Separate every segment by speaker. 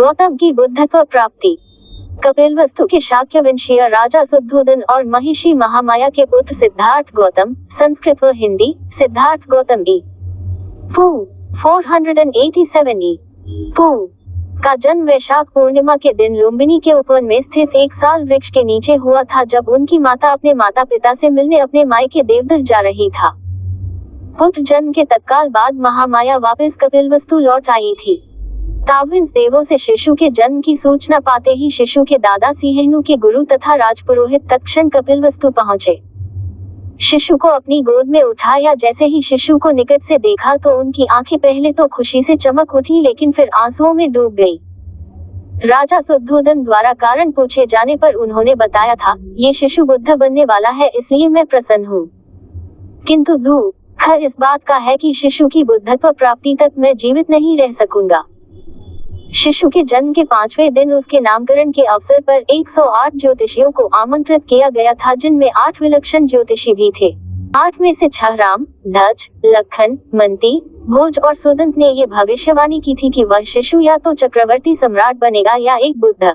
Speaker 1: गौतम की बुद्धत्व प्राप्ति। कपिलवस्तु के शाक्य वंशीय राजा शुद्धोदन और महिषी महामाया के पुत्र सिद्धार्थ गौतम, संस्कृत व हिंदी सिद्धार्थ गौतम पू 487 पू का जन्म वैशाख पूर्णिमा के दिन लुम्बिनी के उपवन में स्थित एक साल वृक्ष के नीचे हुआ था, जब उनकी माता अपने माता पिता से मिलने अपने मायके देवदह जा रही था। पुत्र जन्म के तत्काल बाद महामाया वापस कपिलवस्तु लौट आई थी। ताविंस देवों से शिशु के जन्म की सूचना पाते ही शिशु के दादा सिंहनु के गुरु तथा राजपुरोहित तत्क्षण कपिलवस्तु पहुंचे। शिशु को अपनी गोद में उठाया। जैसे ही शिशु को निकट से देखा तो उनकी आंखें पहले तो खुशी से चमक उठी, लेकिन फिर आंसुओं में डूब गई। राजा शुद्धोदन द्वारा कारण पूछे जाने पर उन्होंने बताया था, ये शिशु बुद्ध बनने वाला है, इसलिए मैं प्रसन्न हूँ। किंतु दुख इस बात का है कि शिशु की बुद्धत्व प्राप्ति तक मैं जीवित नहीं रह सकूंगा। शिशु के जन्म के 5वें दिन उसके नामकरण के अवसर पर 108 ज्योतिषियों को आमंत्रित किया गया था, जिनमें 8 विलक्षण ज्योतिषी भी थे। 8 में से 6 राम, ध्वज, लखन, मंती, भोज और सुदंत ने ये भविष्यवाणी की थी कि वह शिशु या तो चक्रवर्ती सम्राट बनेगा या एक बुद्ध।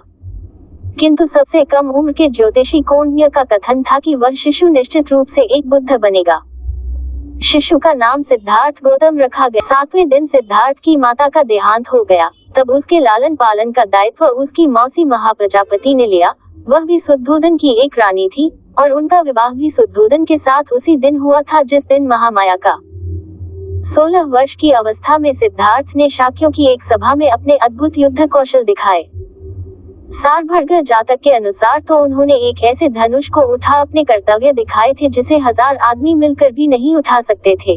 Speaker 1: किंतु सबसे कम उम्र के ज्योतिषी कौंडिन्य का कथन था कि वह शिशु निश्चित रूप से एक बुद्ध बनेगा। शिशु का नाम सिद्धार्थ गौतम रखा गया। 7वें दिन सिद्धार्थ की माता का देहांत हो गया। तब उसके लालन पालन का दायित्व उसकी मौसी महाप्रजापति ने लिया। वह भी शुद्धोदन की एक रानी थी और उनका विवाह भी शुद्धोदन के साथ उसी दिन हुआ था जिस दिन महामाया का 16 वर्ष की अवस्था में सिद्धार्थ ने शाक्यों की एक सभा में अपने अद्भुत युद्ध कौशल दिखाए। सारभर्ग जातक के अनुसार तो उन्होंने एक ऐसे धनुष को उठा अपने कर्तव्य दिखाए थे जिसे 1000 आदमी मिलकर भी नहीं उठा सकते थे।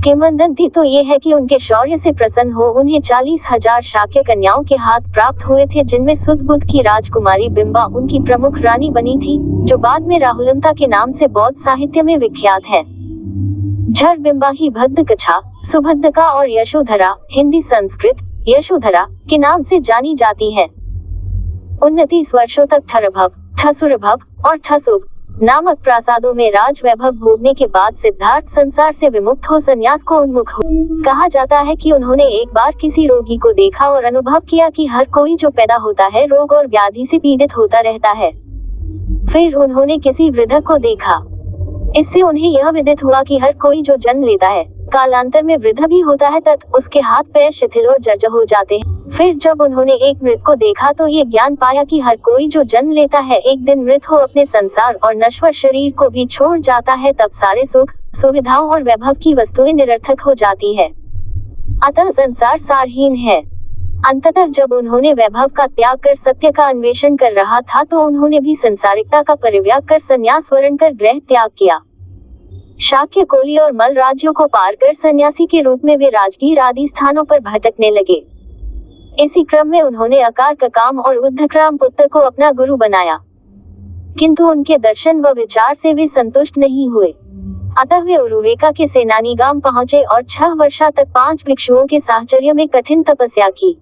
Speaker 1: किंवदंती तो ये है कि उनके शौर्य से प्रसन्न हो उन्हें 40,000 शाक्य कन्याओं के हाथ प्राप्त हुए थे, जिनमें सुदबुद्ध की राजकुमारी बिंबा उनकी प्रमुख रानी बनी थी, जो बाद में राहुलमता के नाम से बौद्ध साहित्य में विख्यात है। झर बिंबा ही भद्दकछा, सुभद्दका और यशोधरा, हिंदी संस्कृत यशोधरा के नाम से जानी जाती है। 29 वर्षों तक ठरभव, ठसुरभव और ठसुग नामक प्रासादों में राज वैभव भोगने के बाद सिद्धार्थ संसार से विमुक्त हो संन्यास को उन्मुख हो। कहा जाता है कि उन्होंने एक बार किसी रोगी को देखा और अनुभव किया कि हर कोई जो पैदा होता है रोग और व्याधि से पीड़ित होता रहता है। फिर उन्होंने किसी वृद्ध को देखा। इससे उन्हें यह विदित हुआ कि हर कोई जो जन्म लेता है कालांतर में वृद्ध भी होता है, तथा उसके हाथ पैर शिथिल और जर्जर हो जाते हैं। फिर जब उन्होंने एक मृत को देखा तो ये ज्ञान पाया कि हर कोई जो जन्म लेता है एक दिन मृत हो अपने संसार और नश्वर शरीर को भी छोड़ जाता है, तब सारे सुख सुविधाओं और वैभव की वस्तुएं निरर्थक हो जाती है। अतः संसार सारहीन है। अंततः जब उन्होंने वैभव का त्याग कर सत्य का अन्वेषण कर रहा था तो उन्होंने भी संसारिकता का परित्याग कर संन्यास वर्ण कर गृह त्याग किया। शाक्य कोली और मल राज्यों को पार कर सन्यासी के रूप में वे राजगीर आदि स्थानों पर भटकने लगे। इसी क्रम में उन्होंने अकार ककाम और उद्धक्राम पुत्र को अपना गुरु बनाया, किंतु उनके दर्शन व विचार से वे संतुष्ट नहीं हुए। अतः वे उरुवेका के सेनानीगाम पहुंचे और 6 वर्षा तक 5 भिक्षुओं के साहचर्य में कठिन तपस्या की।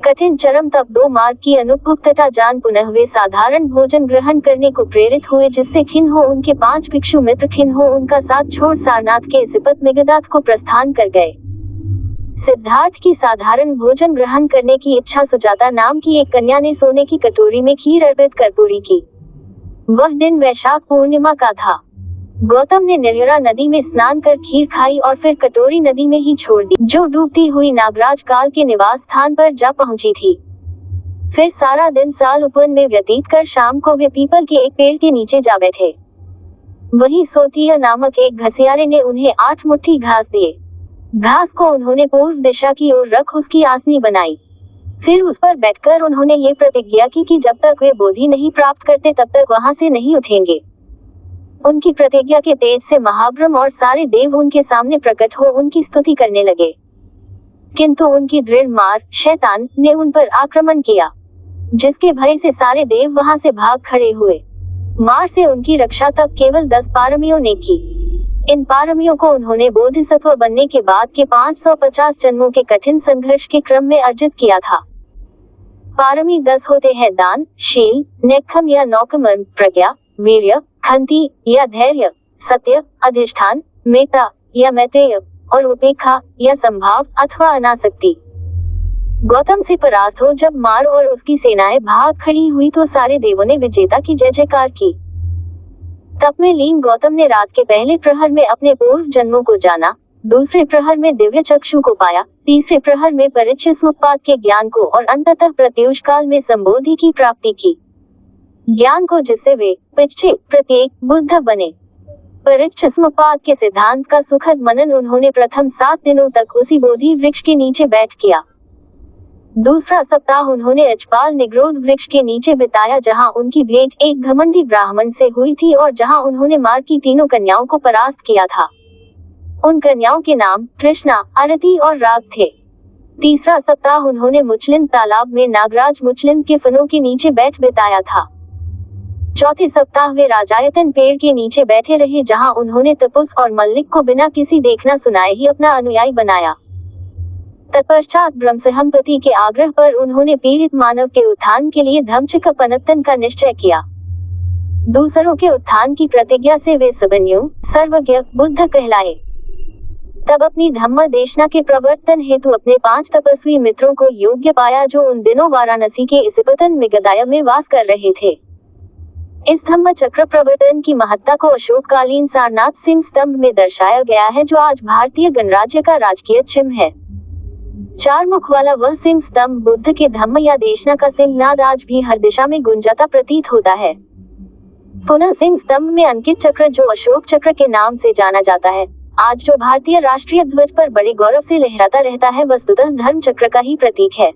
Speaker 1: कठिन चरम तप 2 मार्ग की अनुपयुक्तता जान पुनः वे साधारण भोजन ग्रहण करने को प्रेरित हुए, जिससे खिन्न हो उनके 5 भिक्षु मित्र खिन्न हो उनका साथ छोड़ सारनाथ के सिपत मिगदात को प्रस्थान कर गए। सिद्धार्थ की साधारण भोजन ग्रहण करने की इच्छा सुजाता नाम की एक कन्या ने सोने की कटोरी में खीर अर्पित कर पूरी की। वह दिन वैशाख पूर्णिमा का था। गौतम ने निर्यरा नदी में स्नान कर खीर खाई और फिर कटोरी नदी में ही छोड़ दी, जो डूबती हुई नागराज काल के निवास स्थान पर जा पहुंची थी। फिर सारा दिन साल उपवन में व्यतीत कर शाम को वे पीपल के एक पेड़ के नीचे जा बैठे। वहीं सोतिया नामक एक घसियारे ने उन्हें 8 मुट्ठी घास दिए। घास को उन्होंने पूर्व दिशा की ओर रख उसकी आसनी बनाई। फिर उस पर बैठकर उन्होंने ये प्रतिज्ञा की कि जब तक वे बोधि नहीं प्राप्त करते तब तक वहां से नहीं उठेंगे। उनकी प्रतिज्ञा के तेज से महाब्रह्म और सारे देव उनके सामने प्रकट हो उनकी स्तुति करने लगे, किंतु उनकी दृढ़ मार शैतान ने उन पर आक्रमण किया, जिसके भय से सारे देव वहां से भाग खड़े हुए। मार से उनकी रक्षा तब केवल 10 पारमियों ने की। इन पारमियों को उन्होंने बोधिसत्व बनने के बाद के 550 जन्मों के कठिन संघर्ष के क्रम में अर्जित किया था। पारमी 10 होते हैं दान, शील, नेक्खम या नौकमर्म, प्रज्ञा, वीर्य, खंती या धैर्य, सत्य, अधिष्ठान, मेता या मैत्रेय और उपेक्षा या संभाव अथवा अनासक्ति। गौतम से परास्त हो जब मार और उसकी सेनाएं भाग खड़ी हुई तो सारे देवों ने विजेता की जय जयकार की। तप में लीन गौतम ने रात के पहले प्रहर में अपने पूर्व जन्मों को जाना, दूसरे प्रहर में दिव्य चक्षु को पाया, तीसरे प्रहर में परिच्छिन्नोत्पाद के ज्ञान को और अंततः प्रत्यूष काल में संबोधि की प्राप्ति की। ज्ञान को जिससे वे पिछे प्रत्येक बुद्ध बने। परिच्छिन्नोत्पाद के सिद्धांत का सुखद मनन उन्होंने प्रथम 7 दिनों तक उसी बोधि वृक्ष के नीचे बैठ किया। दूसरा सप्ताह उन्होंने अजपाल निग्रोध वृक्ष के नीचे बिताया, जहां उनकी भेंट एक घमंडी ब्राह्मण से हुई थी और जहां उन्होंने मार की तीनों कन्याओं को परास्त किया था। उन कन्याओं के नाम तृष्णा, आरती और राग थे। तीसरा सप्ताह उन्होंने मुचलिंद तालाब में नागराज मुचलिंद के फनों के नीचे बैठ बिताया था। चौथे सप्ताह वे राजायतन पेड़ के नीचे बैठे रहे, जहां उन्होंने तपुस और मल्लिक को बिना किसी देखना सुनाए ही अपना अनुयायी बनाया। तत्पश्चात ब्रह्मसहम्पति के आग्रह पर उन्होंने पीड़ित मानव के उत्थान के लिए धम्मचक्कपनत्तन का निश्चय किया। दूसरों के उत्थान की प्रतिज्ञा से वे सबन्यु सर्वज्ञ बुद्ध कहलाए। तब अपनी धम्म देशना के प्रवर्तन हेतु अपने 5 तपस्वी मित्रों को योग्य पाया, जो उन दिनों वाराणसी के इसिपतन मिगदाय में वास कर रहे थे। इस धम्म चक्र प्रवर्तन की महत्ता को अशोककालीन सारनाथ सिंह स्तंभ में दर्शाया गया है, जो आज भारतीय गणराज्य का राजकीय चिन्ह है। 4 मुख वाला वह सिंह स्तंभ बुद्ध के धम्म या देशना का सिंहनाद आज भी हर दिशा में गुंजाता प्रतीत होता है। पुनः सिंह स्तंभ में अंकित चक्र, जो अशोक चक्र के नाम से जाना जाता है, आज जो भारतीय राष्ट्रीय ध्वज पर बड़े गौरव से लहराता रहता है, वस्तुतः धर्म चक्र का ही प्रतीक है।